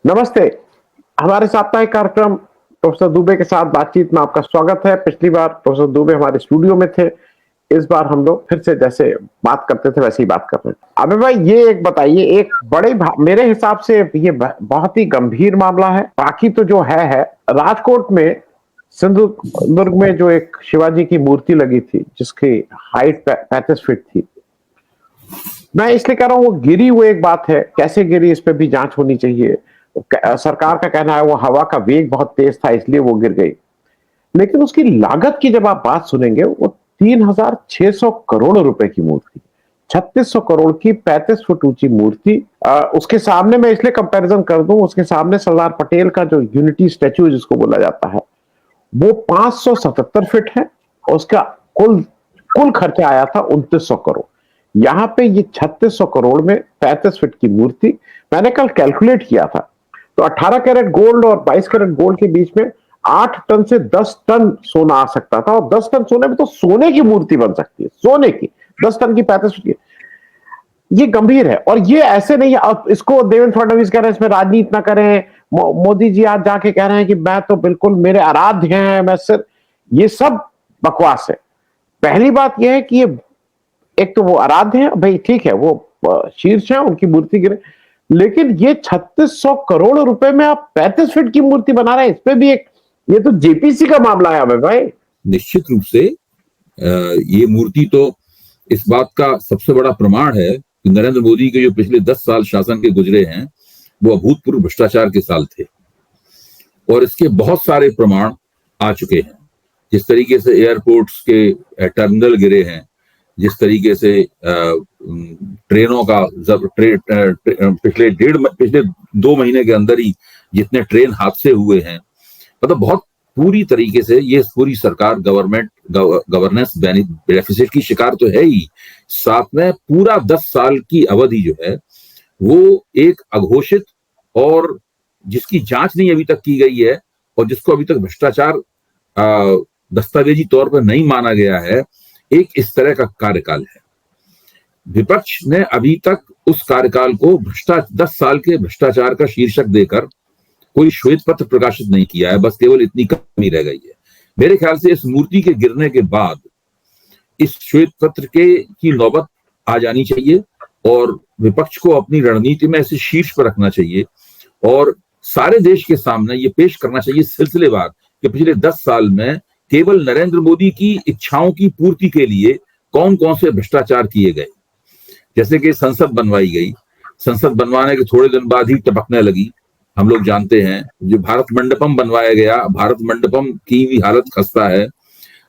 नमस्ते। हमारे साप्ताहिक कार्यक्रम प्रोफेसर दुबे के साथ बातचीत में आपका स्वागत है। पिछली बार प्रोफेसर दुबे हमारे स्टूडियो में थे। इस बार हम लोग फिर से जैसे बात करते थे वैसे ही बात कर रहे हैं। अबे भाई ये एक बताइए, एक मेरे हिसाब से ये बहुत ही गंभीर मामला है। बाकी तो जो है राजकोट में सिंधु दुर्ग में जो एक शिवाजी की मूर्ति लगी थी जिसकी हाइट 35 फीट थी। मैं इसलिए कह रहा हूँ वो गिरी, वो एक बात है, कैसे गिरी इस पे भी जांच होनी चाहिए। सरकार का कहना है वो हवा का वेग बहुत तेज था इसलिए वो गिर गई, लेकिन उसकी लागत की जब आप बात सुनेंगे वो 3,600 करोड़ रुपए की मूर्ति, 3600 करोड़ की 35 फुट ऊंची मूर्ति। उसके सामने मैं इसलिए कंपैरिजन कर दूं, उसके सामने सरदार पटेल का जो यूनिटी स्टैच्यू जिसको बोला जाता है वो 577 फीट है और उसका कुल कुल खर्चा आया था 2900 करोड़। यहां पे ये 3600 करोड़ में 35 फीट की मूर्ति, मैंने कल कैलकुलेट किया था तो 18 कैरेट गोल्ड और 22 कैरेट गोल्ड के बीच में 8 टन से 10 टन सोना आ सकता था, और 10 टन सोने में तो सोने की मूर्ति बन सकती है, सोने की 10 टन की 35 फीट की। ये गंभीर है और ये ऐसे नहीं है। अब इसको देवेंद्र फडणवीस कह रहे हैं इसमें राजनीति ना करें, मोदी जी आज जाके कह रहे हैं कि मैं तो बिल्कुल मेरे आराध्य हैं, मैं सिर्फ, ये सब बकवास है। पहली बात यह है कि ये एक तो वो आराध्य है भाई, ठीक है, वो शीर्ष है, उनकी मूर्ति गिरे, लेकिन ये 3600 करोड़ रुपए में आप 35 फीट की मूर्ति बना रहे हैं, इस पे भी एक, ये तो जेपीसी का मामला है अबे भाई। निश्चित रूप से ये मूर्ति तो इस बात का सबसे बड़ा प्रमाण है कि नरेंद्र मोदी के जो पिछले 10 साल शासन के गुजरे हैं वो अभूतपूर्व भ्रष्टाचार के साल थे, और इसके बहुत सारे प्रमाण आ चुके हैं। जिस तरीके से एयरपोर्ट्स के टर्मिनल गिरे हैं, जिस तरीके से ट्रेनों का पिछले 2 महीने के अंदर ही जितने ट्रेन हादसे हुए हैं, मतलब बहुत पूरी तरीके से ये पूरी सरकार गवर्नेंस डेफिसिट की शिकार तो है ही, साथ में पूरा 10 साल की अवधि जो है वो एक अघोषित और जिसकी जांच नहीं अभी तक की गई है और जिसको अभी तक भ्रष्टाचार दस्तावेजी तौर पर नहीं माना गया है, एक इस तरह का कार्यकाल है। विपक्ष ने अभी तक उस कार्यकाल को 10 साल के भ्रष्टाचार का शीर्षक देकर कोई श्वेत पत्र प्रकाशित नहीं किया है, बस केवल इतनी कमी रह गई है। मेरे ख्याल से इस मूर्ति के गिरने के बाद इस श्वेत पत्र की नौबत आ जानी चाहिए और विपक्ष को अपनी रणनीति में इसे शीर्ष पर रखना चाहिए और सारे देश के सामने ये पेश करना चाहिए सिलसिलेवार कि पिछले 10 साल में केवल नरेंद्र मोदी की इच्छाओं की पूर्ति के लिए कौन कौन से भ्रष्टाचार किए गए। जैसे कि संसद बनवाई गई, संसद बनवाने के थोड़े दिन बाद ही टपकने लगी, हम लोग जानते हैं। जो भारत मंडपम बनवाया गया, भारत मंडपम की भी हालत खस्ता है।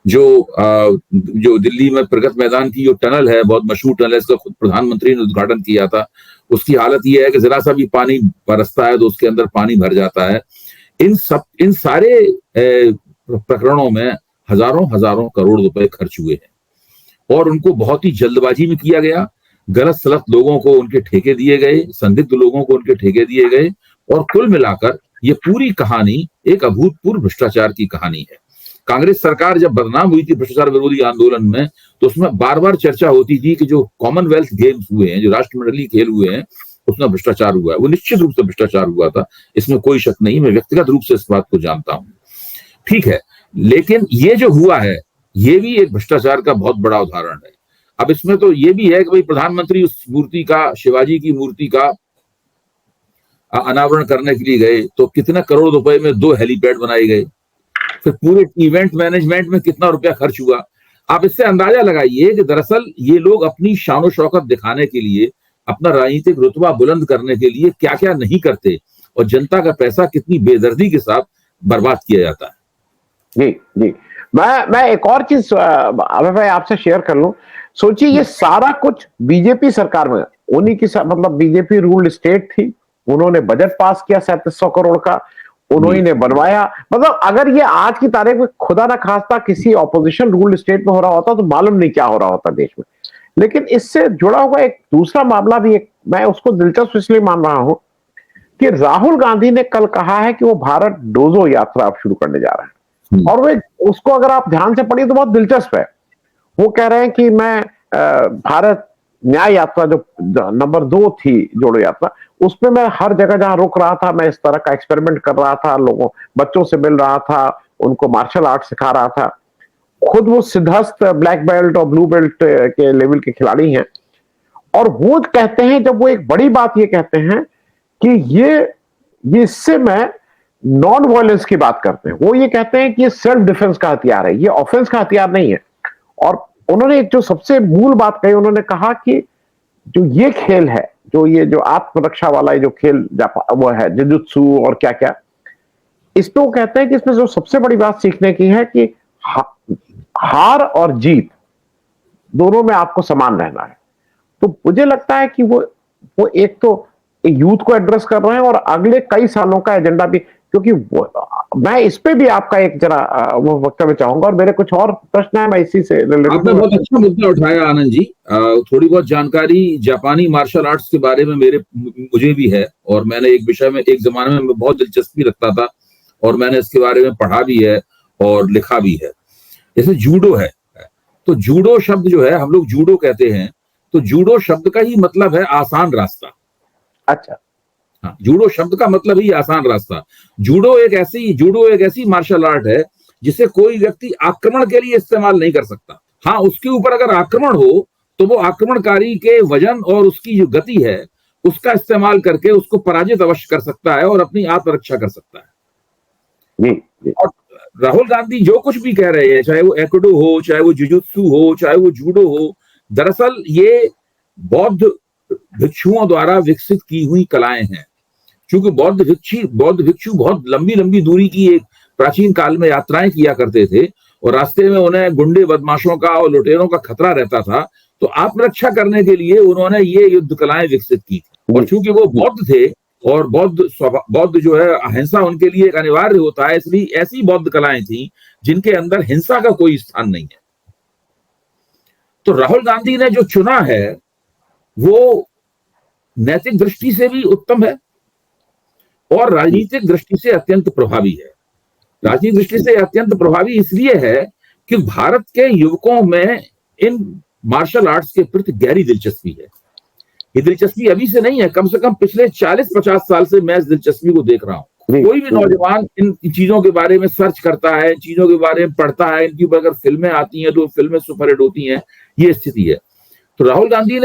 जो दिल्ली में प्रगति मैदान की जो टनल है, बहुत मशहूर टनल है, इसका खुद प्रधानमंत्री ने उद्घाटन किया था, उसकी हालत यह है कि जरा सा भी पानी बरसता है तो उसके अंदर पानी भर जाता है। इन सारे प्रकरणों में हजारों करोड़ रुपए खर्च हुए हैं और उनको बहुत ही जल्दबाजी में किया गया। गलत सलत लोगों को उनके ठेके दिए गए, संदिग्ध लोगों को उनके ठेके दिए गए, और कुल मिलाकर ये पूरी कहानी एक अभूतपूर्व भ्रष्टाचार की कहानी है। कांग्रेस सरकार जब बदनाम हुई थी भ्रष्टाचार विरोधी आंदोलन में, तो उसमें बार बार चर्चा होती थी कि जो कॉमनवेल्थ गेम्स हुए हैं, जो राष्ट्रमंडलीय खेल हुए हैं, उसमें भ्रष्टाचार हुआ है। वो निश्चित रूप से भ्रष्टाचार हुआ था, इसमें कोई शक नहीं। मैं व्यक्तिगत रूप से इस बात को जानता हूं, ठीक है, लेकिन ये जो हुआ है ये भी एक भ्रष्टाचार का बहुत बड़ा उदाहरण है। अब इसमें तो ये भी है कि भाई प्रधानमंत्री उस मूर्ति का, शिवाजी की मूर्ति का अनावरण करने के लिए गए तो कितने करोड़ रुपए में 2 हेलीपैड बनाए गए, फिर पूरे इवेंट मैनेजमेंट में कितना रुपया खर्च हुआ। आप इससे अंदाजा लगाइए कि दरअसल ये लोग अपनी शान शौकत दिखाने के लिए, अपना राजनीतिक रुतबा बुलंद करने के लिए क्या क्या नहीं करते और जनता का पैसा कितनी बेदर्दी के साथ बर्बाद किया जाता है। जी जी, मैं एक और चीज अबे भाई आपसे शेयर कर लूं। सोचिए ये सारा कुछ बीजेपी सरकार में, उन्हीं की मतलब बीजेपी रूल्ड स्टेट थी, उन्होंने बजट पास किया 3700 करोड़ का, उन्होंने ने बनवाया। मतलब अगर ये आज की तारीख में खुदा ना खास्ता किसी ऑपोजिशन रूल्ड स्टेट में हो रहा होता तो मालूम नहीं क्या हो रहा होता देश में। लेकिन इससे जुड़ा हुआ एक दूसरा मामला भी, एक मैं उसको दिलचस्प इसलिए मान रहा हूं कि राहुल गांधी ने कल कहा है कि वो भारत डोजो यात्रा अब शुरू करने जा रहे हैं, और वे उसको अगर आप ध्यान से पढ़िए तो बहुत दिलचस्प है। वो कह रहे हैं कि मैं भारत न्याय यात्रा जो नंबर 2 थी जोड़ो यात्रा, उसमें मैं हर जगह जहां रुक रहा था मैं इस तरह का एक्सपेरिमेंट कर रहा था, लोगों बच्चों से मिल रहा था, उनको मार्शल आर्ट सिखा रहा था। खुद वो सिद्धस्थ ब्लैक बेल्ट और ब्लू बेल्ट के लेवल के खिलाड़ी हैं, और वो कहते हैं, जब वो एक बड़ी बात ये कहते हैं कि ये इससे मैं नॉन वायलेंस की बात करते हैं। वो ये कहते हैं कि ये सेल्फ डिफेंस का हथियार है, ये ऑफेंस का हथियार नहीं है। और उन्होंने एक जो सबसे मूल बात कही, उन्होंने कहा कि जो ये खेल है, जो आत्मरक्षा वाला जो खेल वो है जुजुत्सु और क्या क्या, इसमें वो कहते हैं कि इसमें जो सबसे बड़ी बात सीखने की है कि हार और जीत दोनों में आपको समान रहना है। तो मुझे लगता है कि वो एक तो यूथ को एड्रेस कर रहे हैं और अगले कई सालों का एजेंडा भी, क्योंकि मैं इस पे भी आपका एक जरा वो वक्तव्य चाहूंगा, और मेरे कुछ और प्रश्न है, मैं इसी से आपने बहुत अच्छा मुद्दा उठाया आनंद जी। थोड़ी बहुत जानकारी जापानी मार्शल आर्ट्स के बारे में मुझे भी है, और मैंने एक विषय में एक जमाने में बहुत दिलचस्पी रखता था, और मैंने इसके बारे में पढ़ा भी है और लिखा भी है। जैसे जूडो है, तो जूडो शब्द जो है, हम लोग जूडो कहते हैं, तो जूडो शब्द का ही मतलब है आसान रास्ता। अच्छा, हाँ, जूडो शब्द का मतलब ही आसान रास्ता। जूडो एक ऐसी मार्शल आर्ट है जिसे कोई व्यक्ति आक्रमण के लिए इस्तेमाल नहीं कर सकता। हाँ, उसके ऊपर अगर आक्रमण हो तो वो आक्रमणकारी के वजन और उसकी जो गति है उसका इस्तेमाल करके उसको पराजित अवश्य कर सकता है और अपनी आत्मरक्षा कर सकता है। और राहुल गांधी जो कुछ भी कह रहे हैं, चाहे वो एकोडो हो, चाहे वो जुजुत्सु हो, चाहे वो जूडो हो, दरअसल ये बौद्ध भिक्षुओं द्वारा विकसित की हुई कलाएं हैं। क्योंकि बौद्ध भिक्षु बहुत लंबी लंबी दूरी की एक प्राचीन काल में यात्राएं किया करते थे, और रास्ते में उन्हें गुंडे बदमाशों का और लुटेरों का खतरा रहता था, तो आत्मरक्षा करने के लिए उन्होंने ये युद्ध कलाएं विकसित की थी। और चूंकि वो बौद्ध थे और बौद्ध जो है अहिंसा उनके लिए एक अनिवार्य होता है, इसलिए ऐसी बौद्ध कलाएं थी जिनके अंदर हिंसा का कोई स्थान नहीं है। तो राहुल गांधी ने जो चुना है वो नैतिक दृष्टि से भी उत्तम है और राजनीतिक दृष्टि से अत्यंत प्रभावी है। राजनीतिक दृष्टि से अत्यंत प्रभावी इसलिए है कि भारत के युवकों में इन मार्शल आर्ट्स के प्रति गहरी दिलचस्पी है। ये दिलचस्पी अभी से नहीं है, कम से कम पिछले 40-50 साल से मैं इस दिलचस्पी को देख रहा हूँ। कोई भी नौजवान इन चीजों के बारे में सर्च करता है, चीजों के बारे में पढ़ता है, इनकी ऊपर अगर फिल्में आती हैं तो फिल्में सुपरहिट होती हैं, ये स्थिति है। तो राहुल गांधी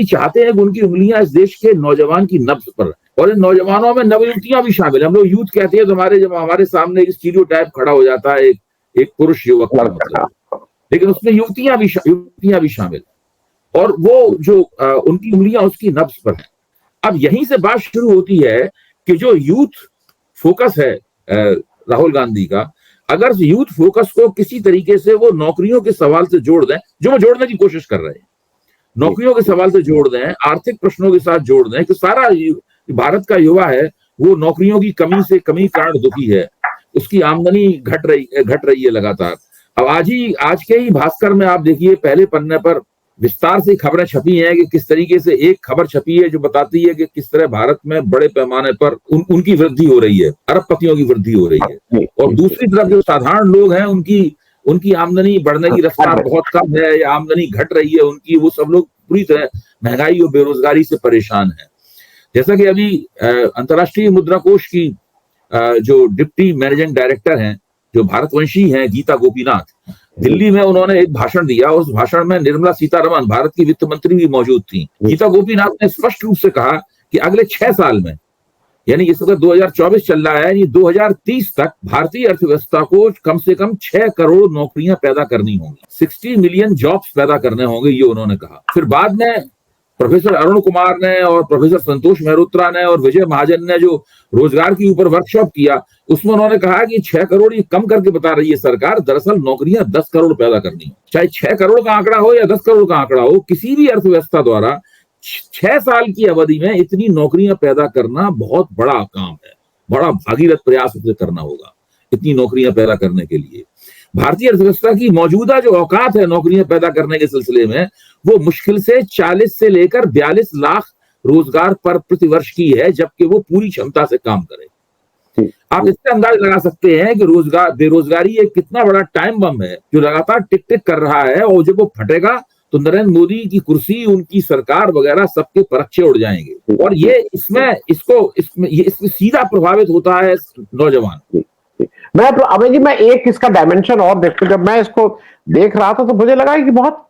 चाहते हैं कि उनकी उंगलियां इस देश के नौजवान की नब्ज पर, और इन नौजवानों में नवयुवतियां भी शामिल है। हम लोग यूथ कहते हैं तो हमारे सामने एक स्टीरियोटाइप खड़ा हो जाता है, एक पुरुष युवक का मतलब, लेकिन उसमें युवतियां भी शामिल, और वो जो उनकी उंगलियां उसकी नब्ज पर है। अब यहीं से बात शुरू होती है कि जो यूथ फोकस है राहुल गांधी का, अगर यूथ फोकस को किसी तरीके से वो नौकरियों के सवाल से जोड़ दें, जो वो जोड़ने की कोशिश कर रहे हैं, नौकरियों के सवाल से जोड़ दें, आर्थिक प्रश्नों के साथ जोड़ दें कि सारा भारत का युवा है वो नौकरियों की कमी कारण दुखी है, उसकी आमदनी घट रही है लगातार। अब आज के ही भास्कर में आप देखिए, पहले पन्ने पर विस्तार से खबरें छपी हैं कि किस तरीके से एक खबर छपी है जो बताती है कि किस तरह भारत में बड़े पैमाने पर उनकी वृद्धि हो रही है, अरबपतियों की वृद्धि हो रही है, और दूसरी तरफ जो साधारण लोग हैं उनकी आमदनी बढ़ने की रफ्तार बहुत कम है या आमदनी घट रही है उनकी, वो सब लोग पूरी तरह महंगाई और बेरोजगारी से परेशान है। जैसा कि अभी अंतर्राष्ट्रीय मुद्रा कोष की जो डिप्टी मैनेजिंग डायरेक्टर हैं, जो भारतवंशी हैं, गीता गोपीनाथ, दिल्ली में उन्होंने एक भाषण दिया, उस भाषण में निर्मला सीतारमण भारत की वित्त मंत्री भी मौजूद थी। गीता गोपीनाथ ने स्पष्ट रूप से कहा कि अगले 6 साल में, यानी इस वक्त 2024 चल रहा है, 2030 तक भारतीय अर्थव्यवस्था को कम से कम 6 करोड़ नौकरियां पैदा करनी होंगी, 60 मिलियन जॉब्स पैदा करने होंगे, ये उन्होंने कहा। फिर बाद में प्रोफेसर अरुण कुमार ने और प्रोफेसर संतोष मेहरोत्रा ने और विजय महाजन ने जो रोजगार के ऊपर वर्कशॉप किया, उसमें उन्होंने कहा कि 6 करोड़ ये कम करके बता रही है सरकार, दरअसल नौकरियां 10 करोड़ पैदा करनी है। चाहे 6 करोड़ का आंकड़ा हो या 10 करोड़ का आंकड़ा हो, किसी भी अर्थव्यवस्था द्वारा 6 साल की अवधि में इतनी नौकरियां पैदा करना बहुत बड़ा काम है, बड़ा भागीरथ प्रयास उसे करना होगा इतनी नौकरियां पैदा करने के लिए। भारतीय अर्थव्यवस्था की मौजूदा जो औकात है नौकरियां पैदा करने के सिलसिले में, वो मुश्किल से 40 से लेकर 42 लाख रोजगार पर प्रतिवर्ष की है, जबकि वो पूरी क्षमता से काम करे। आप इससे अंदाज लगा सकते हैं कि रोजगार बेरोजगारी एक कितना बड़ा टाइम बम है जो लगातार टिक टिक कर रहा है, और जब वो फटेगा तो नरेंद्र मोदी की कुर्सी, उनकी सरकार वगैरह सबके परच्छे उड़ जाएंगे। और ये इसमें सीधा प्रभावित होता है नौजवान। मैं तो अभय जी, मैं एक इसका डायमेंशन और देखता, जब मैं इसको देख रहा था तो मुझे लगा कि बहुत,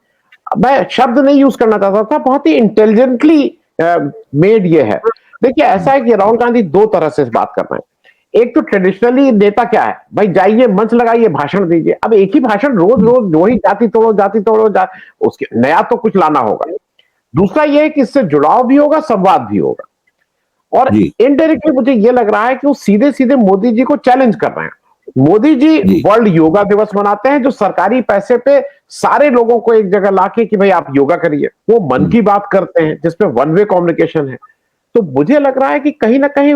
मैं शब्द नहीं यूज करना चाहता था, बहुत ही इंटेलिजेंटली मेड ये है। देखिए ऐसा है कि राहुल गांधी दो तरह से इस बात कर रहे हैं। एक तो ट्रेडिशनली नेता क्या है भाई, जाइए मंच लगाइए भाषण दीजिए। अब एक ही भाषण रोज रोज वही जाति तोड़ो उसके नया तो कुछ लाना होगा। दूसरा ये है कि इससे जुड़ाव भी होगा, संवाद भी होगा। और इनडायरेक्टली मुझे ये लग रहा है कि वो सीधे सीधे मोदी जी को चैलेंज कर रहे हैं। मोदी जी वर्ल्ड योगा दिवस मनाते हैं, जो सरकारी पैसे पे सारे लोगों को एक जगह लाके कि भाई आप योगा करिए। वो मन की बात करते हैं जिसपे वन वे कम्युनिकेशन है। तो मुझे लग रहा है कि कहीं ना कहीं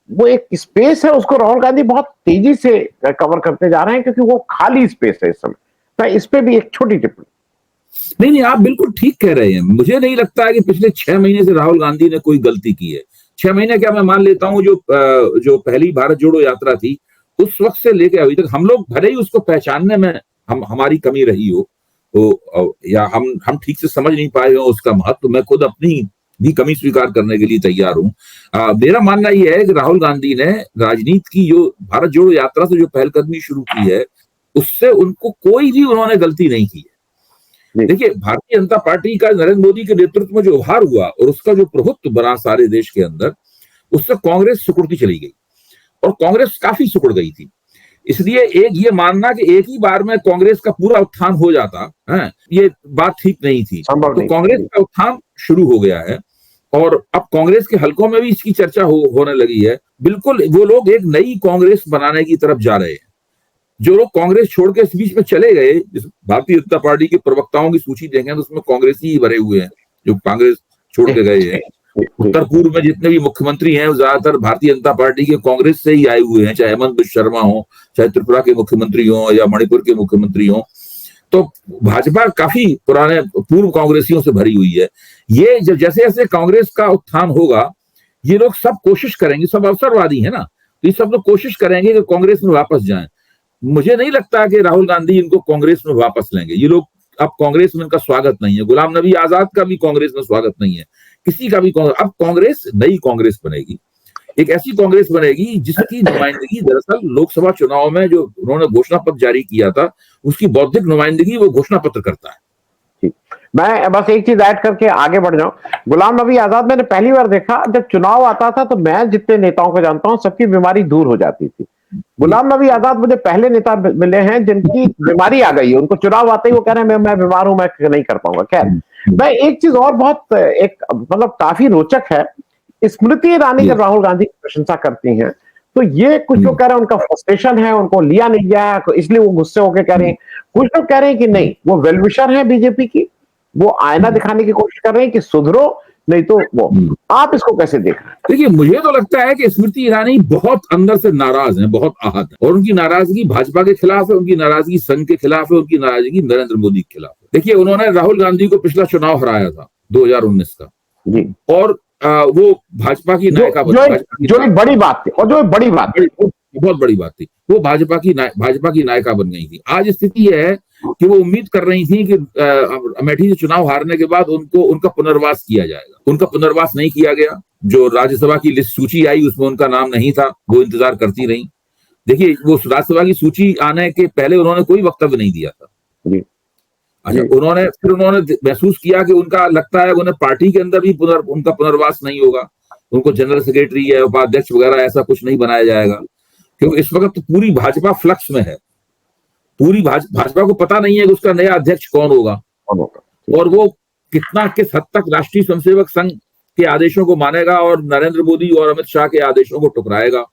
वो एक स्पेस है, उसको राहुल गांधी बहुत तेजी से कवर करते जा रहे हैं, क्योंकि वो खाली स्पेस है इस समय। तो इस पे भी एक छोटी टिप्पणी। नहीं, आप बिल्कुल ठीक कह रहे हैं। मुझे नहीं लगता है कि पिछले 6 महीने से राहुल गांधी ने कोई गलती की है। 6 महीने क्या, मैं मान लेता हूं जो पहली भारत जोड़ो यात्रा थी उस वक्त से लेकर अभी तक हम लोग भले ही उसको पहचानने में हमारी कमी रही हो, तो या हम ठीक से समझ नहीं पाए हो उसका महत्व, मैं खुद अपनी भी कमी स्वीकार करने के लिए तैयार हूं। मेरा मानना यह है कि राहुल गांधी ने राजनीति की जो भारत जोड़ो यात्रा से जो पहलकदमी शुरू की है, उससे उनको कोई भी उन्होंने गलती नहीं की है। देखिए, भारतीय जनता पार्टी का नरेंद्र मोदी के नेतृत्व में जो उभार हुआ और उसका जो प्रभुत्व बना सारे देश के अंदर, उससे कांग्रेस सिकुड़ती चली गई और कांग्रेस काफी सिकुड़ गई थी। इसलिए एक ये मानना कि एक ही बार में कांग्रेस का पूरा उत्थान हो जाता है, ये बात ठीक नहीं थी। तो कांग्रेस का उत्थान शुरू हो गया है और अब कांग्रेस के हलकों में भी इसकी चर्चा होने लगी है। बिल्कुल वो लोग एक नई कांग्रेस बनाने की तरफ जा रहे हैं। जो लोग कांग्रेस छोड़ के इस बीच में चले गए, भारतीय जनता पार्टी के प्रवक्ताओं की सूची देखें तो उसमें कांग्रेसी ही भरे हुए हैं जो कांग्रेस छोड़ के गए हैं। उत्तर पूर्व में जितने भी मुख्यमंत्री हैं वो ज्यादातर भारतीय जनता पार्टी के कांग्रेस से ही आए हुए हैं, चाहे हेमंत बिश्व शर्मा हो, चाहे त्रिपुरा के मुख्यमंत्री हो या मणिपुर के मुख्यमंत्री हो। तो भाजपा काफी पुराने पूर्व कांग्रेसियों से भरी हुई है। ये जब जैसे जैसे कांग्रेस का उत्थान होगा, ये लोग सब कोशिश करेंगे, सब अवसरवादी है ना, तो ये सब लोग कोशिश करेंगे कि कांग्रेस में वापस जाएं। मुझे नहीं लगता कि राहुल गांधी इनको कांग्रेस में वापस लेंगे। ये लोग, अब कांग्रेस में इनका स्वागत नहीं है। गुलाम नबी आजाद का भी कांग्रेस में स्वागत नहीं है, किसी का भी। अब कांग्रेस नई कांग्रेस बनेगी, एक ऐसी कांग्रेस बनेगी जिसकी नुमाइंदगी दरअसल लोकसभा चुनाव में जो उन्होंने घोषणा पत्र जारी किया था, उसकी बौद्धिक नुमाइंदगी वो घोषणा पत्र करता है। मैं बस एक चीज ऐड करके आगे बढ़ जाऊं। गुलाम नबी आजाद मैंने पहली बार देखा, जब चुनाव आता था तो मैं जितने नेताओं को जानता हूं सबकी बीमारी दूर हो जाती थी। गुलाम नबी आजाद मुझे पहले नेता मिले हैं जिनकी बीमारी आ गई है, उनको चुनाव आते ही वो कह रहे हैं मैं बीमार हूं, मैं नहीं कर पाऊंगा। खैर, मैं एक चीज और बहुत एक मतलब काफी रोचक है, स्मृति ईरानी जब राहुल गांधी की प्रशंसा करती हैं तो ये कुछ लोग कह रहे हैं उनका फ्रस्ट्रेशन है, उनको लिया नहीं गया इसलिए वो गुस्से होकर कह रहे हैं। कुछ लोग कह रहे हैं कि नहीं, वो वेलविशर है बीजेपी की, वो आईना दिखाने की कोशिश कर रहे हैं कि सुधरो, नहीं तो वो। आप इसको कैसे देख रहे हैं? देखिए, मुझे तो लगता है कि स्मृति ईरानी बहुत अंदर से नाराज हैं, बहुत आहत है, और उनकी नाराजगी भाजपा के खिलाफ है, उनकी नाराजगी संघ के खिलाफ है, उनकी नाराजगी नरेंद्र मोदी के खिलाफ है। देखिए, उन्होंने राहुल गांधी को पिछला चुनाव हराया था 2019 का जी, और वो भाजपा की नायिका जो एक बड़ी बात थी, और जो एक बड़ी बात बहुत बड़ी बात थी, वो भाजपा की नायिका बन गई थी। आज स्थिति यह है कि वो उम्मीद कर रही थी कि अमेठी से चुनाव हारने के बाद उनका पुनर्वास किया जाएगा। उनका पुनर्वास नहीं किया गया। जो राज्यसभा की लिस्ट सूची आई उसमें उनका नाम नहीं था, वो इंतजार करती रही। देखिए, वो राज्यसभा की सूची आने के पहले उन्होंने कोई वक्तव्य नहीं दिया था। अच्छा, उन्होंने महसूस किया कि उनका लगता है उन्हें पार्टी के अंदर भी उनका पुनर्वास नहीं होगा, उनको जनरल सेक्रेटरी या उपाध्यक्ष वगैरह ऐसा कुछ नहीं बनाया जाएगा, क्योंकि इस वक्त तो पूरी भाजपा फ्लक्स में है। पूरी भाजपा को पता नहीं है कि उसका नया अध्यक्ष कौन होगा और वो किस हद तक राष्ट्रीय स्वयंसेवक संघ के आदेशों को मानेगा और नरेंद्र मोदी और अमित शाह के आदेशों को ठुकराएगा।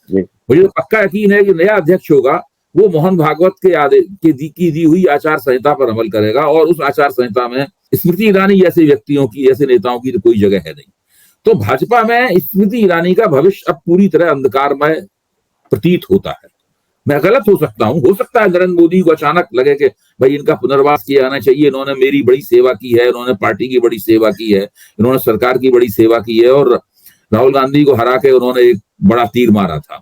मुझे तो पक्का यकीन है कि नया अध्यक्ष होगा वो मोहन भागवत के दी हुई आचार संहिता पर अमल करेगा, और उस आचार संहिता में स्मृति ईरानी जैसे व्यक्तियों की, ऐसे नेताओं की तो कोई जगह है नहीं। तो भाजपा में स्मृति ईरानी का भविष्य अब पूरी तरह अंधकारमय प्रतीत होता है। मैं गलत हो सकता हूं, हो सकता है नरेंद्र मोदी को अचानक लगे कि भाई इनका पुनर्वास किया जाना चाहिए, इन्होंने मेरी बड़ी सेवा की है, इन्होंने पार्टी की बड़ी सेवा की है, इन्होंने सरकार की बड़ी सेवा की है, और राहुल गांधी को हरा के उन्होंने एक बड़ा तीर मारा था।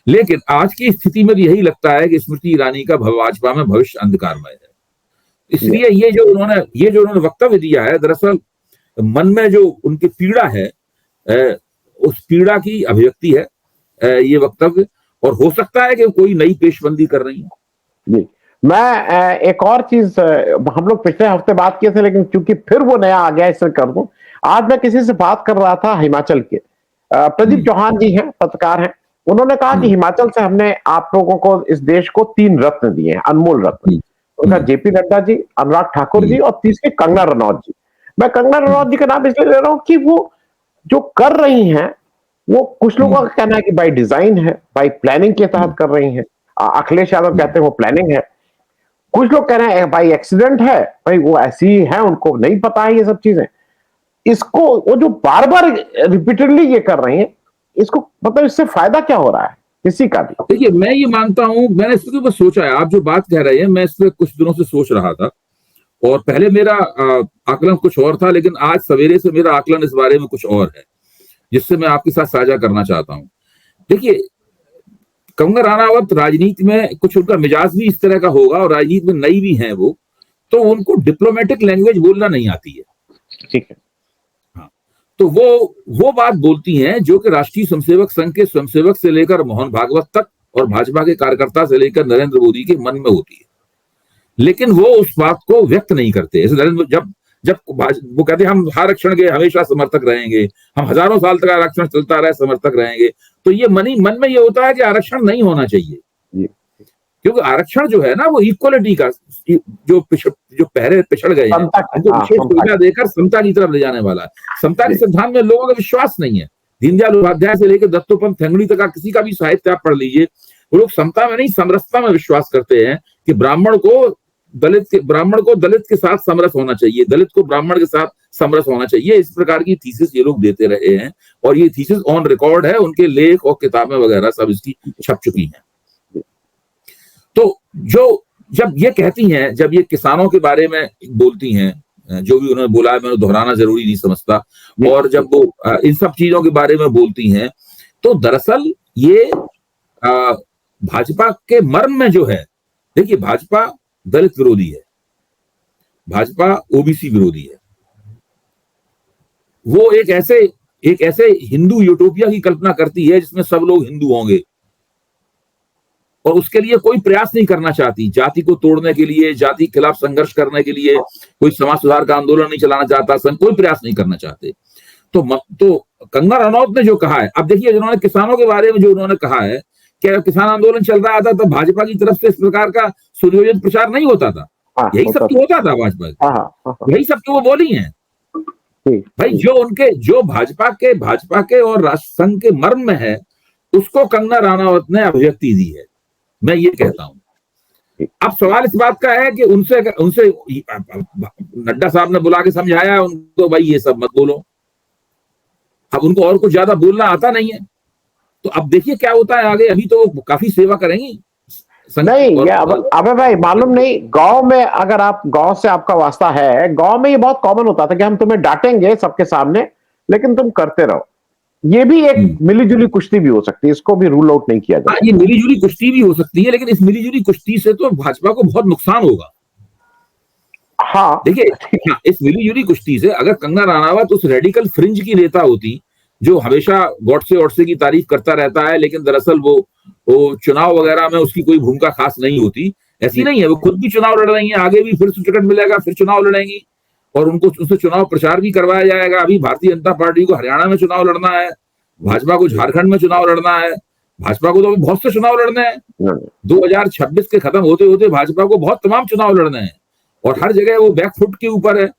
लेकिन आज की स्थिति में भी यही लगता है कि स्मृति ईरानी का भाजपा में भविष्य अंधकारमय है। इसलिए ये जो उन्होंने वक्तव्य दिया है, दरअसल मन में जो उनकी पीड़ा है, उस पीड़ा की अभिव्यक्ति है ये वक्तव्य, और हो सकता है कि कोई नई पेशबंदी कर रही है। जी, मैं एक और चीज, हम लोग पिछले हफ्ते बात किए थे, लेकिन चूंकि फिर वो नया आ गया इसलिए कर दूं। आज मैं किसी से बात कर रहा था हिमाचल के, प्रदीप चौहान जी हैं, पत्रकार हैं। उन्होंने कहा कि हिमाचल से हमने आप लोगों को, इस देश को 3 रत्न दिए हैं, अनमोल रत्न। उनका जेपी नड्डा जी, अनुराग ठाकुर जी और तीसरे कंगना रनौत जी। मैं कंगना रनौत जी का नाम इसलिए ले रहा हूं कि वो जो कर रही हैं, वो कुछ लोगों का कहना है कि बाय डिजाइन है, बाय प्लानिंग के तहत कर रही हैं। अखिलेश यादव कहते हैं वो प्लानिंग है, कुछ लोग कह रहे हैं भाई एक्सीडेंट है, भाई वो ऐसी ही है, उनको नहीं पता है ये सब चीजें। इसको वो जो बार बार रिपीटेडली ये कर रही हैं, इसको मतलब इससे फायदा क्या हो रहा है किसी का भी? देखिए, मैं ये मानता हूं, मैंने इसके ऊपर सोचा है, आप जो बात कह रहे हैं मैं इस पर कुछ दिनों से सोच रहा था, और पहले मेरा आकलन कुछ और था, लेकिन आज सवेरे से मेरा आकलन इस बारे में कुछ और है, जिससे मैं आपके साथ साझा करना चाहता हूं। देखिए, कंगना रनावत राजनीति में कुछ उनका मिजाज भी इस तरह का होगा, और राजनीति में नई भी है वो, तो उनको डिप्लोमेटिक लैंग्वेज बोलना नहीं आती है। ठीक है, हाँ, तो वो बात बोलती हैं जो कि राष्ट्रीय स्वयंसेवक संघ के स्वयंसेवक से लेकर मोहन भागवत तक और भाजपा के कार्यकर्ता से लेकर नरेंद्र मोदी के मन में होती है, लेकिन वो उस बात को व्यक्त नहीं करते। जब वो कहते हैं हम आरक्षण के हमेशा समर्थक रहेंगे, हम हजारों साल तक आरक्षण चलता रहे समर्थक रहेंगे, तो ये मन में ये होता है कि आरक्षण नहीं होना चाहिए, क्योंकि आरक्षण जो है ना, वो इक्वलिटी का, जो पहले पिछड़ गए हैं उनको विशेष सुविधा देकर समता की तरफ ले जाने वाला है। समता के सिद्धांत में लोगों का विश्वास नहीं है। दीनदयाल उपाध्याय से लेकर दत्तोपंत ठेंगड़ी तक किसी का भी साहित्य आप पढ़ लीजिए, वो लोग समता में नहीं समरसता में विश्वास करते हैं कि ब्राह्मण को दलित के साथ समरस होना चाहिए, दलित को ब्राह्मण के साथ समरस होना चाहिए। इस प्रकार की थीसिस ये लोग देते रहे हैं, और ये थीसिस ऑन रिकॉर्ड है, उनके लेख और किताबें वगैरह सब इसकी छप चुकी हैं। तो जब ये कहती हैं, जब ये किसानों के बारे में बोलती हैं, जो भी उन्होंने बोला है मैं दोहराना जरूरी नहीं समझता, और जब वो इन सब चीजों के बारे में बोलती हैं, तो दरअसल ये भाजपा के मर्म में जो है, देखिए भाजपा दलित विरोधी है, भाजपा ओबीसी विरोधी है, वो एक ऐसे हिंदू यूटोपिया की कल्पना करती है जिसमें सब लोग हिंदू होंगे, और उसके लिए कोई प्रयास नहीं करना चाहती। जाति को तोड़ने के लिए, जाति के खिलाफ संघर्ष करने के लिए कोई समाज सुधार का आंदोलन नहीं चलाना चाहता, कोई प्रयास नहीं करना चाहते। तो कंगना रनौत ने जो कहा है, अब देखिए जिन्होंने किसानों के बारे में जो उन्होंने कहा है कि किसान आंदोलन चल रहा था तो भाजपा की तरफ से इस प्रकार का सुनियोजित प्रचार नहीं होता था, यही सब तो होता था भाजपा, यही सब तो वो बोली हैं भाई। जो भाजपा के और राष्ट्र संघ के मर्म में है, उसको कंगना रनावत ने अभिव्यक्ति दी है, मैं ये कहता हूं। अब सवाल इस बात का है कि उनसे नड्डा साहब ने बुला के समझाया उनको, भाई ये सब मत बोलो। अब उनको और कुछ ज्यादा बोलना आता नहीं है, तो अब देखिए क्या होता है आगे। अभी तो काफी सेवा करेंगी नहीं, अबे भाई मालूम नहीं, गांव में अगर आप, गांव से आपका वास्ता है, गांव में ये बहुत कॉमन होता था कि हम तुम्हें डांटेंगे सबके सामने, लेकिन तुम करते रहो। ये भी एक मिलीजुली कुश्ती भी हो सकती है, इसको भी रूल आउट नहीं किया जाता। ये मिलीजुली कुश्ती भी हो सकती है, लेकिन इस मिलीजुली कुश्ती से तो भाजपा को बहुत नुकसान होगा। हाँ देखिए, इस मिलीजुली कुश्ती से अगर कंगना रनावत उस रेडिकल फ्रिंज की नेता होती जो हमेशा गॉडसे की तारीफ करता रहता है, लेकिन दरअसल वो चुनाव वगैरह में उसकी कोई भूमिका खास नहीं होती, ऐसी नहीं है। वो खुद भी चुनाव लड़ रही है, आगे भी फिर से टिकट मिलेगा, फिर चुनाव लड़ेंगी, और उनको उससे चुनाव प्रचार भी करवाया जाएगा। अभी भारतीय जनता पार्टी को हरियाणा में चुनाव लड़ना है, भाजपा को झारखंड में चुनाव लड़ना है, भाजपा को तो अभी बहुत से चुनाव लड़ने हैं। 2026 के खत्म होते होते भाजपा को बहुत तमाम चुनाव लड़ने हैं, और हर जगह वो बैकफुट के ऊपर है,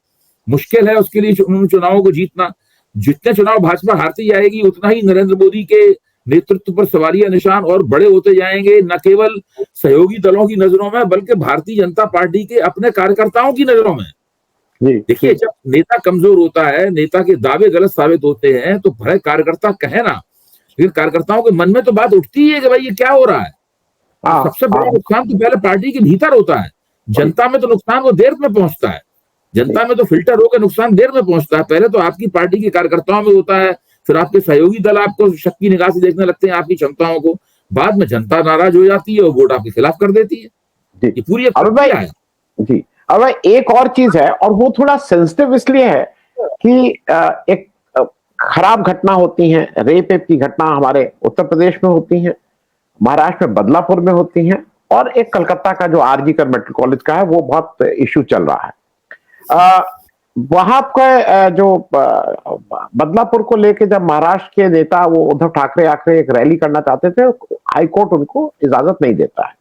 मुश्किल है उसके लिए चुनावों को जीतना। जितने चुनाव भाजपा हारती जाएगी, उतना ही नरेंद्र मोदी के नेतृत्व पर सवालिया निशान और बड़े होते जाएंगे, न केवल सहयोगी दलों की नजरों में, बल्कि भारतीय जनता पार्टी के अपने कार्यकर्ताओं की नजरों में। देखिए, जब नेता कमजोर होता है, नेता के दावे गलत साबित होते हैं, तो भले कार्यकर्ता कहे ना, लेकिन कार्यकर्ताओं के मन में तो बात उठती है कि भाई ये क्या हो रहा है। सबसे बड़ा नुकसान तो पहले पार्टी के भीतर होता है, जनता में तो नुकसान वो देर में पहुंचता है, जनता में तो फिल्टर होकर नुकसान देर में पहुंचता है। पहले तो आपकी पार्टी के कार्यकर्ताओं में होता है, फिर आपके सहयोगी दल आपको शक की निगाह से देखने लगते हैं, आपकी क्षमताओं को। बाद में जनता नाराज हो जाती है और वोट आपके खिलाफ कर देती है। ये पूरी एक प्रक्रिया है जी। अब एक और चीज है, और वो थोड़ा सेंसिटिव इसलिए है कि एक खराब घटना होती है, रेप की घटना हमारे उत्तर प्रदेश में होती है, महाराष्ट्र में बदलापुर में होती है, और एक कलकत्ता का जो आरजी कर मेडिकल कॉलेज का है वो बहुत इश्यू चल रहा है। वहां का जो बदलापुर को लेके जब महाराष्ट्र के नेता वो उद्धव ठाकरे आखिर एक रैली करना चाहते थे, हाईकोर्ट उनको इजाजत नहीं देता है।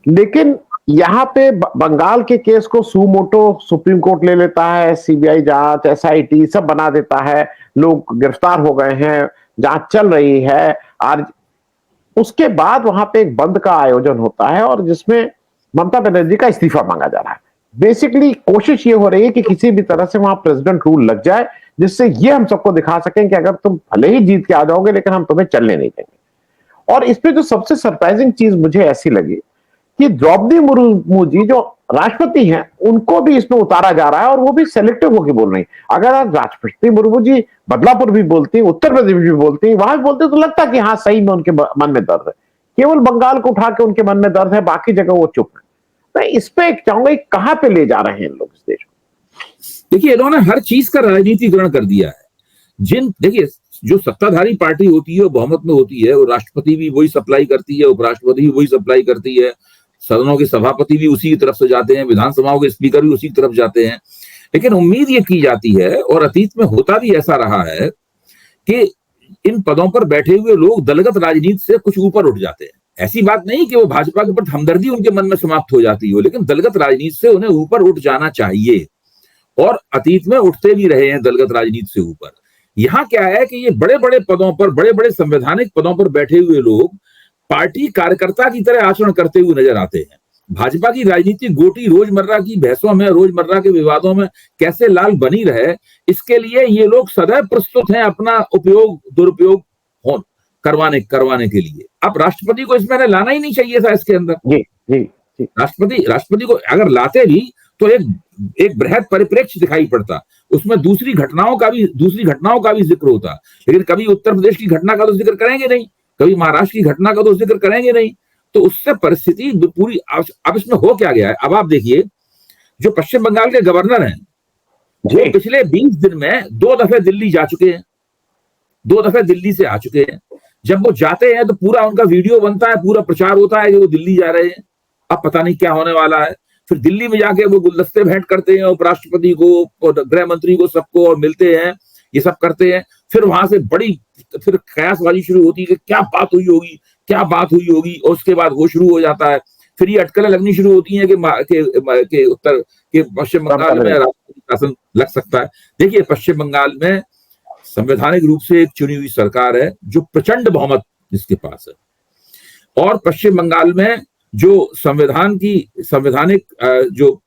लेकिन यहाँ पे बंगाल के केस को सुमोटो सुप्रीम कोर्ट ले लेता है, सीबीआई जांच, एसआईटी सब बना देता है, लोग गिरफ्तार हो गए हैं, जांच चल रही है। आज उसके बाद वहां पे एक बंद का आयोजन होता है और जिसमें ममता बनर्जी का इस्तीफा मांगा जा रहा है। बेसिकली कोशिश ये हो रही है कि किसी भी तरह से वहां प्रेसिडेंट रूल लग जाए, जिससे ये हम सबको दिखा सकें कि अगर तुम भले ही जीत के आ जाओगे लेकिन हम तुम्हें चलने नहीं देंगे। और इसमें जो सबसे सरप्राइजिंग चीज मुझे ऐसी लगी कि द्रौपदी मुर्मू जी जो राष्ट्रपति हैं उनको भी इसमें उतारा जा रहा है, और वो भी सेलेक्टिव होकर बोल रही। अगर आज राष्ट्रपति मुर्मू जी बदलापुर भी बोलती, उत्तर प्रदेश भी बोलती, वहां भी बोलते, तो लगता कि हाँ सही में उनके मन में दर्द है। केवल बंगाल को उठा के उनके मन में दर्द है, बाकी जगह वो चुप है। मैं इस पे चाहूंगा कहां पे ले जा रहे हैं लोग इस देश को। देखिए, इन्होंने हर चीज का राजनीतिकरण कर दिया है। देखिए, जो सत्ताधारी पार्टी होती है वो बहुमत में होती है, वो राष्ट्रपति भी वही सप्लाई करती है, उपराष्ट्रपति भी वही सप्लाई करती है, सदनों के सभापति भी उसी की तरफ से जाते हैं, विधानसभाओं के स्पीकर भी उसी की तरफ जाते हैं। लेकिन उम्मीद ये की जाती है, और अतीत में होता भी ऐसा रहा है, कि इन पदों पर बैठे हुए लोग दलगत राजनीति से कुछ ऊपर उठ जाते हैं। ऐसी बात नहीं कि वो भाजपा के प्रति हमदर्दी उनके मन में समाप्त हो जाती हो, लेकिन दलगत राजनीति से उन्हें ऊपर उठ जाना चाहिए, और अतीत में उठते भी रहे हैं दलगत राजनीति से ऊपर। यहाँ क्या है कि ये बड़े बड़े पदों पर, बड़े बड़े संवैधानिक पदों पर बैठे हुए लोग पार्टी कार्यकर्ता की तरह आचरण करते हुए नजर आते हैं। भाजपा की राजनीतिक गोटी रोजमर्रा की बहसों में, रोजमर्रा के विवादों में कैसे लाल बनी रहे, इसके लिए ये लोग सदैव प्रस्तुत हैं अपना उपयोग दुरुपयोग करवाने के लिए। अब राष्ट्रपति को इसमें लाना ही नहीं चाहिए था इसके अंदर। जी जी जी। राष्ट्रपति को अगर लाते भी तो एक बृहद परिप्रेक्ष्य दिखाई पड़ता, उसमें दूसरी घटनाओं का भी जिक्र होता। लेकिन कभी उत्तर प्रदेश की घटना का तो जिक्र करेंगे नहीं, कभी महाराष्ट्र की घटना का तो जिक्र करेंगे नहीं, तो उससे परिस्थिति पूरी। अब इसमें हो क्या गया है, अब आप देखिए, जो पश्चिम बंगाल के गवर्नर हैं वो पिछले 20 दिन में 2 दफे दिल्ली जा चुके हैं, 2 दफे दिल्ली से आ चुके हैं। जब वो जाते हैं तो पूरा उनका वीडियो बनता है, पूरा प्रचार होता है कि वो दिल्ली जा रहे हैं। अब पता नहीं क्या होने वाला है। फिर दिल्ली में जाके वो गुलदस्ते भेंट करते हैं उपराष्ट्रपति को, गृह मंत्री को, सबको, और मिलते हैं, ये सब करते हैं। फिर वहां से फिर कयासबाजी शुरू होती है कि क्या बात हुई होगी, और उसके बाद वो शुरू हो जाता है। फिर ये अटकलें लगनी शुरू होती हैं कि पश्चिम बंगाल में राष्ट्रपति शासन लग सकता है। देखिए, पश्चिम बंगाल में संवैधानिक रूप से एक चुनी हुई सरकार है जो प्रचंड बहुमत जिसके पास है, और पश्चिम बंगाल में जो संवैधानिक जो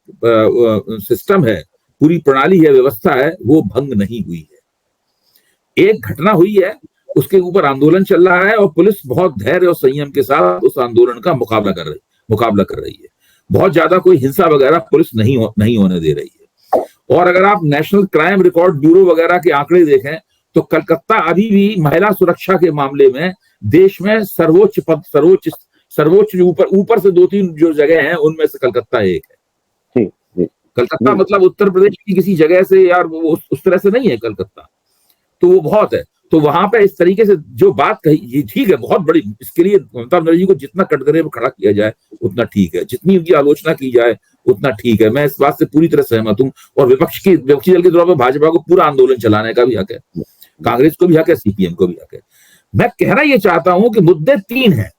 सिस्टम है, पूरी प्रणाली है, व्यवस्था है, वो भंग नहीं हुई है। एक घटना हुई है, उसके ऊपर आंदोलन चल रहा है, और पुलिस बहुत धैर्य और संयम के साथ उस आंदोलन का मुकाबला कर रही है। बहुत ज्यादा कोई हिंसा वगैरह पुलिस नहीं होने दे रही है। और अगर आप नेशनल क्राइम रिकॉर्ड ब्यूरो वगैरह के आंकड़े देखें तो कलकत्ता अभी भी महिला सुरक्षा के मामले में देश में सर्वोच्च ऊपर से 2-3 जो जगह हैं उनमें से कलकत्ता एक है। कलकत्ता मतलब उत्तर प्रदेश की किसी जगह से यार वो उस तरह से नहीं है कलकत्ता, तो वो बहुत है। तो वहां पे इस तरीके से जो बात कही, ये ठीक है, बहुत बड़ी। इसके लिए ममता बनर्जी को जितना कटघरे में खड़ा किया जाए उतना ठीक है, जितनी उनकी आलोचना की जाए उतना ठीक है। मैं इस बात से पूरी तरह सहमत हूं। और विपक्षी दल के तौर पर भाजपा को पूरा आंदोलन चलाने का भी हक है, कांग्रेस को भी हक है, सीपीएम को भी हक है। मैं कहना यह चाहता हूं कि मुद्दे 3 हैं।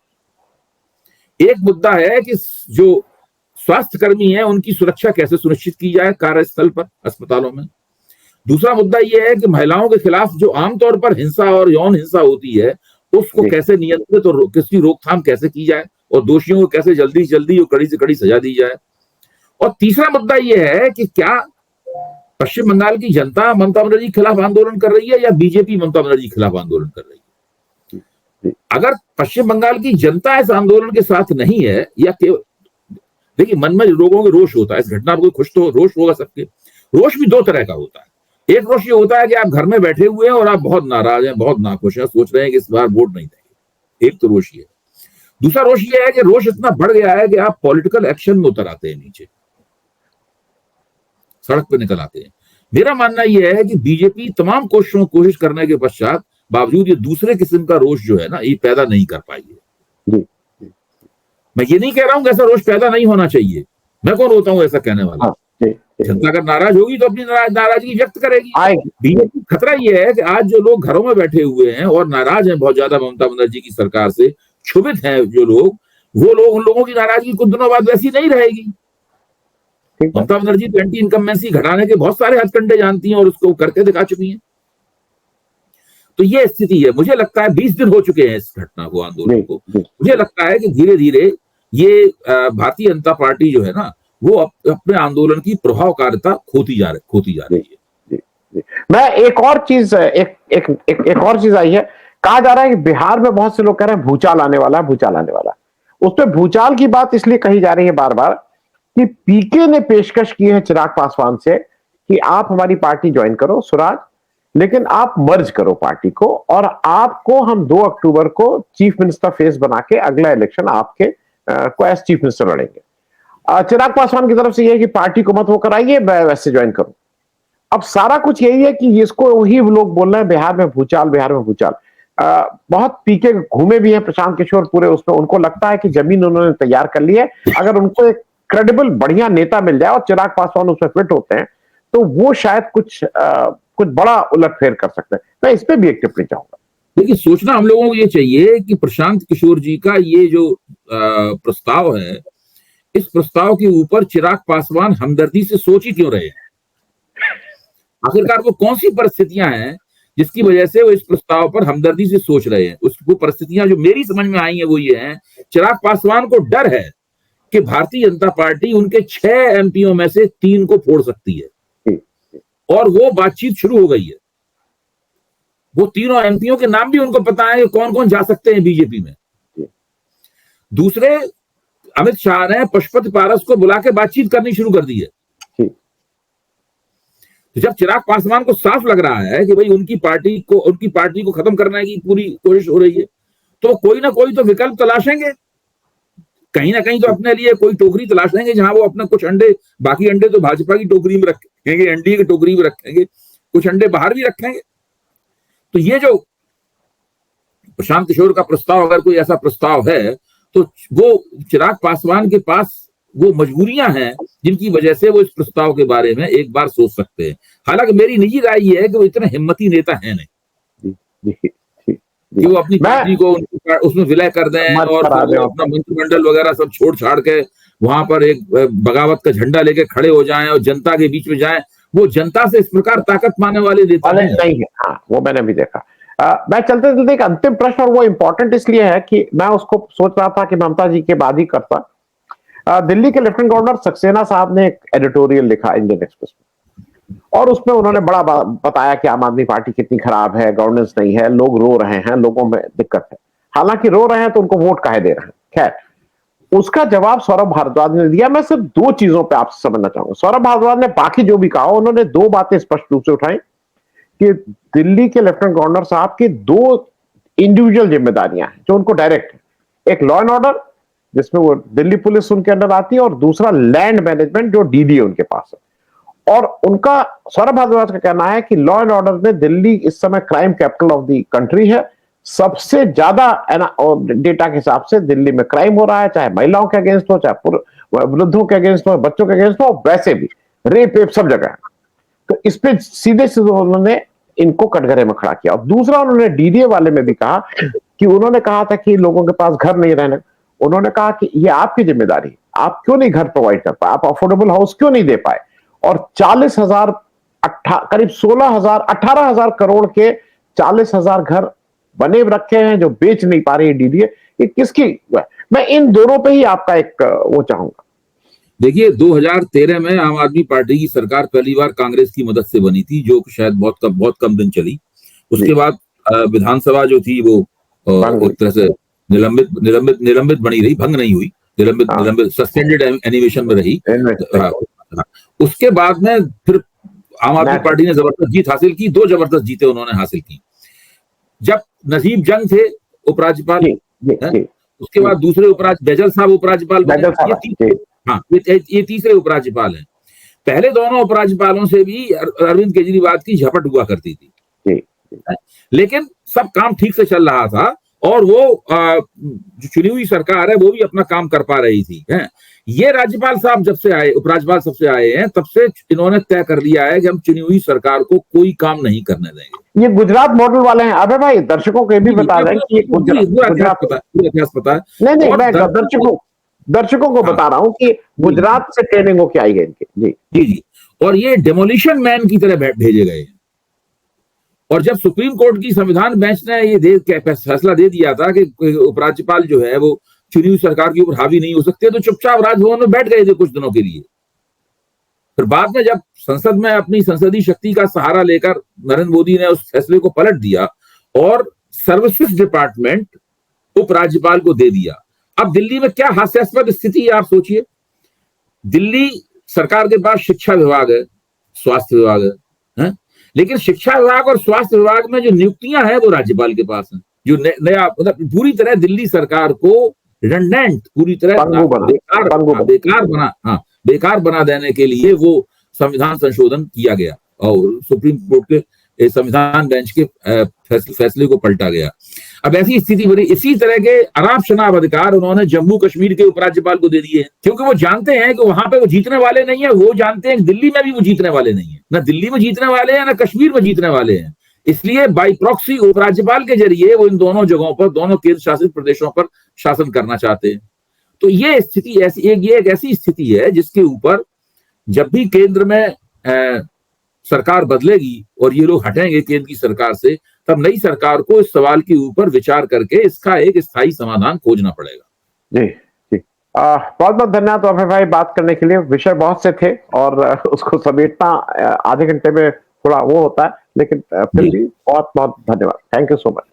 एक मुद्दा है कि जो स्वास्थ्य कर्मी है उनकी सुरक्षा कैसे सुनिश्चित की जाए कार्यस्थल पर, अस्पतालों में। दूसरा मुद्दा यह है कि महिलाओं के खिलाफ जो आमतौर पर हिंसा और यौन हिंसा होती है उसको कैसे नियंत्रित और किसकी रोकथाम कैसे की जाए, और दोषियों को कैसे जल्दी से जल्दी और कड़ी से कड़ी सजा दी जाए। और तीसरा मुद्दा यह है कि क्या पश्चिम बंगाल की जनता ममता बनर्जी के खिलाफ आंदोलन कर रही है या बीजेपी ममता बनर्जी के खिलाफ आंदोलन कर रही है। अगर पश्चिम बंगाल की जनता इस आंदोलन के साथ नहीं है, या केवल देखिए मन में लोगों के रोष होता है, इस घटना पर कोई खुश तो रोष होगा सबके। रोष भी 2 तरह का होता है। एक रोष ये होता है कि आप घर में बैठे हुए हैं और आप बहुत नाराज हैं, बहुत नाखुश हैं, सोच रहे हैं कि इस बार वोट नहीं देंगे। एक तो रोष ये है। दूसरा रोष ये है कि रोष इतना बढ़ गया है कि आप पॉलिटिकल एक्शन में उतर आते हैं, नीचे सड़क पे निकल आते हैं। मेरा मानना यह है कि बीजेपी तमाम कोशिश करने के पश्चात बावजूद ये दूसरे किस्म का रोष जो है ना, ये पैदा नहीं कर पाई है। मैं ये नहीं कह रहा हूं कि ऐसा रोष पैदा नहीं होना चाहिए, मैं कौन होता हूं ऐसा कहने वाला। जनता अगर नाराज होगी तो अपनी नाराजगी व्यक्त करेगी। बीजेपी खतरा ये है कि आज जो लोग घरों में बैठे हुए हैं और नाराज हैं बहुत ज्यादा ममता बनर्जी की सरकार से, क्षुभित हैं जो लोग, वो लोग, उन लोगों की नाराजगी कुछ दिनों बाद वैसी नहीं रहेगी। ममता बनर्जी तो एंटी इनकम्बेंसी घटाने के बहुत सारे हथकंडे जानती हैं और उसको करके दिखा चुकी हैं। तो ये स्थिति है। मुझे लगता है 20 दिन हो चुके हैं इस घटना को, आंदोलन को। मुझे लगता है कि धीरे धीरे ये भारतीय जनता पार्टी जो है ना, वो अपने आंदोलन की प्रभावकारिता खोती जा रही है। मैं एक और चीज एक और चीज आई है, कहा जा रहा है कि बिहार में बहुत से लोग कह रहे हैं भूचाल आने वाला है, भूचाल आने वाला है। उस पर भूचाल की बात इसलिए कही जा रही है बार बार कि पीके ने पेशकश की है चिराग पासवान से कि आप हमारी पार्टी ज्वाइन करो स्वराज, लेकिन आप मर्ज करो पार्टी को और आपको हम 2 अक्टूबर को चीफ मिनिस्टर फेस बना के अगला इलेक्शन आपके को एज चीफ मिनिस्टर लड़ेंगे। चिराग पासवान की तरफ से यह है कि पार्टी को मत वो कराइए, मैं वैसे ज्वाइन करूं। अब सारा कुछ यही है कि इसको वही लोग बोल रहे हैं बिहार में भूचाल, बिहार में भूचाल। बहुत पीके घूमे भी हैं प्रशांत किशोर पूरे उसमें, उनको लगता है कि जमीन उन्होंने तैयार कर ली है। अगर उनको एक क्रेडिबल बढ़िया नेता मिल जाए और चिराग पासवान उसमें फिट होते हैं तो वो शायद कुछ बड़ा उलटफेर कर सकते हैं। मैं इस पे भी एक टिप्पणी चाहूंगा। देखिए, सोचना हम लोगों को ये चाहिए कि प्रशांत किशोर जी का ये जो प्रस्ताव है, इस प्रस्ताव के ऊपर चिराग पासवान हमदर्दी से सोच ही क्यों रहे हैं? आखिरकार वो कौन सी परिस्थितियां हैं जिसकी वजह से वो इस प्रस्ताव पर हमदर्दी से सोच रहे हैं? वो परिस्थितियां जो मेरी समझ में आई है वो ये हैं, चिराग पासवान को डर है कि भारतीय जनता पार्टी उनके 6 एमपीओ में से 3 को फोड़ सकती है और वो बातचीत शुरू हो गई है। वो तीनों एमपीओ के नाम भी उनको पता है कि कौन कौन जा सकते हैं बीजेपी में। दूसरे, अमित शाह ने पशुपति पारस को बुला के बातचीत करनी शुरू कर दी है। तो जब चिराग पासवान को साफ लग रहा है कि भाई उनकी पार्टी को खत्म करने की पूरी कोशिश हो रही है, तो कोई ना कोई तो विकल्प तलाशेंगे, कहीं ना कहीं तो अपने लिए कोई टोकरी तलाश लेंगे जहां वो अपना कुछ अंडे, बाकी अंडे तो भाजपा की टोकरी में रखेंगे, एनडीए की टोकरी में रखेंगे, कुछ अंडे बाहर भी रखेंगे। तो ये जो प्रशांत किशोर का प्रस्ताव, अगर कोई ऐसा प्रस्ताव है, तो वो चिराग पासवान के पास वो मजबूरियां हैं जिनकी वजह से वो इस प्रस्ताव के बारे में एक बार सोच सकते हैं। हालांकि मेरी निजी राय ये है कि वो इतने हिम्मती नेता है नहीं कि वो अपनी पार्टी को उसमें विलय कर दें और अपना मंत्रिमंडल वगैरह सब छोड़ छाड़ के वहां पर एक बगावत का झंडा लेके खड़े हो जाएं और जनता के बीच में जाएं। वो जनता से इस प्रकार ताकत पाने वाले नेता नहीं है। हाँ, वो मैंने भी देखा। मैं चलते चलते एक अंतिम प्रश्न, और वो इंपॉर्टेंट इसलिए है कि मैं उसको सोच रहा था कि ममता जी के बाद ही करता। दिल्ली के लेफ्टिनेंट गवर्नर सक्सेना साहब ने एक एडिटोरियल लिखा इंडियन एक्सप्रेस में, और उसमें उन्होंने बड़ा बताया कि आम आदमी पार्टी कितनी खराब है, गवर्नेंस नहीं है, लोग रो रहे हैं, लोगों में दिक्कत है। हालांकि रो रहे हैं तो उनको वोट काहे दे रहे हैं। खैर, उसका जवाब सौरभ भारद्वाज ने दिया। मैं सिर्फ 2 चीजों पे आपसे समझना चाहूंगा। सौरभ भारद्वाज ने बाकी जो भी कहा, उन्होंने 2 बातें स्पष्ट रूप से उठाई कि दिल्ली के लेफ्टिनेंट गवर्नर साहब की 2 इंडिविजुअल जिम्मेदारियां हैं जो उनको डायरेक्ट है। एक लॉ एंड ऑर्डर, जिसमें वो दिल्ली पुलिस उनके अंडर आती है, और दूसरा लैंड मैनेजमेंट जो डीडीए उनके पास है। और उनका, सौरभ भारद्वाज का कहना है कि लॉ एंड ऑर्डर में दिल्ली इस समय crime capital of the country है। सबसे ज्यादा डेटा के हिसाब से दिल्ली में क्राइम हो रहा है, चाहे महिलाओं के अगेंस्ट हो, चाहे वृद्धों के अगेंस्ट हो, बच्चों के अगेंस्ट हो, वैसे भी रेप सब जगह है। तो इस पे सीधे सीधे उन्होंने इनको कटघरे में खड़ा किया। और दूसरा, उन्होंने डीडीए वाले में भी कहा कि उन्होंने कहा था कि लोगों के पास घर नहीं रहने, उन्होंने कहा कि ये आपकी जिम्मेदारी, आप क्यों नहीं घर प्रोवाइड कर पाए, आप अफोर्डेबल हाउस क्यों नहीं दे पाए। और 40,000 करीब 16,000 18,000 करोड़ के 40,000 घर बने रखे हैं जो बेच नहीं पा रही है डीडीए। ये किसकी? मैं इन दोनों पे ही आपका एक वो चाहूंगा। देखिए, 2013 में आम आदमी पार्टी की सरकार पहली बार कांग्रेस की मदद से बनी थी, जो शायद बहुत कम दिन चली। उसके बाद विधानसभा जो थी वो एक तरह से निलंबित बनी रही, भंग नहीं हुई, निलंबित सस्पेंडेड एनिमेशन में रही। उसके बाद में फिर आम आदमी पार्टी ने जबरदस्त जीत हासिल की, 2 जबरदस्त जीतें उन्होंने हासिल की। जब नजीब जंग थे उपराज्यपाल, उसके बाद दूसरे उपराज्य बैजल साहब उपराज्यपाल बने, ये तीसरे उपराज्यपाल हैं। पहले दोनों उपराज्यपालों से भी अरविंद केजरीवाल की झपट हुआ करती थी, लेकिन सब काम ठीक से चल रहा था और वो जो चुनी हुई सरकार है वो भी अपना काम कर पा रही थी। ये राज्यपाल साहब जब से आए, उपराज्यपाल साहब से आए हैं, तब से इन्होंने तय कर लिया है कि हम चुनी हुई सरकार को कोई काम नहीं करने देंगे। ये गुजरात मॉडल वाले हैं। अबे भाई, दर्शकों को भी बता रहे हैं कि गुजरात पता है। नहीं, मैं दर्शकों को बता रहा हूँ कि गुजरात से ट्रेनिंग होके आई है इनकी। जी। और ये डेमोलिशन मैन की तरह भेजे गए हैं। और जब सुप्रीम कोर्ट की संविधान बेंच ने ये फैसला दे दिया था कि उपराज्यपाल जो है वो चुनी हुई सरकार के ऊपर हावी नहीं हो सकते, तो चुपचाप राजभवन में बैठ गए थे कुछ दिनों के लिए। फिर बाद में जब संसद में अपनी संसदीय शक्ति का सहारा लेकर नरेंद्र मोदी ने उस फैसले को पलट दिया और सर्विसेज डिपार्टमेंट उपराज्यपाल को दे दिया। अब दिल्ली में क्या हास्यास्पद स्थिति है, आप सोचिए। दिल्ली सरकार के पास शिक्षा विभाग है, स्वास्थ्य विभाग है, लेकिन शिक्षा विभाग और स्वास्थ्य विभाग में जो नियुक्तियां हैं वो राज्यपाल के पास हैं। जो नया मतलब पूरी तरह दिल्ली सरकार को रिडंडेंट, पूरी तरह बेकार बना देने के लिए वो संविधान संशोधन किया गया और सुप्रीम कोर्ट के संविधान बेंच के फैसले को पलटा गया। अब ऐसी स्थिति बनी। इसी तरह के अनाप शनाप अधिकार उन्होंने जम्मू कश्मीर के उपराज्यपाल को दे दिए, क्योंकि वो जानते हैं कि वहां पे वो जीतने वाले नहीं है। वो जानते हैं कि दिल्ली में भी वो जीतने वाले नहीं है, ना दिल्ली में जीतने वाले हैं ना कश्मीर में जीतने वाले हैं। इसलिए बाई प्रॉक्सी उपराज्यपाल के जरिए वो इन दोनों जगहों पर, दोनों केंद्र शासित प्रदेशों पर शासन करना चाहते हैं। तो ये स्थिति एक ऐसी स्थिति है जिसके ऊपर जब भी केंद्र में सरकार बदलेगी और ये लोग हटेंगे केंद्र की सरकार से, तब नई सरकार को इस सवाल के ऊपर विचार करके इसका एक स्थायी समाधान खोजना पड़ेगा। जी। बहुत बहुत धन्यवाद अभय भाई बात करने के लिए। विषय बहुत से थे और उसको समेटना आधे घंटे में थोड़ा वो होता है, लेकिन फिर भी बहुत बहुत धन्यवाद। Thank you so much.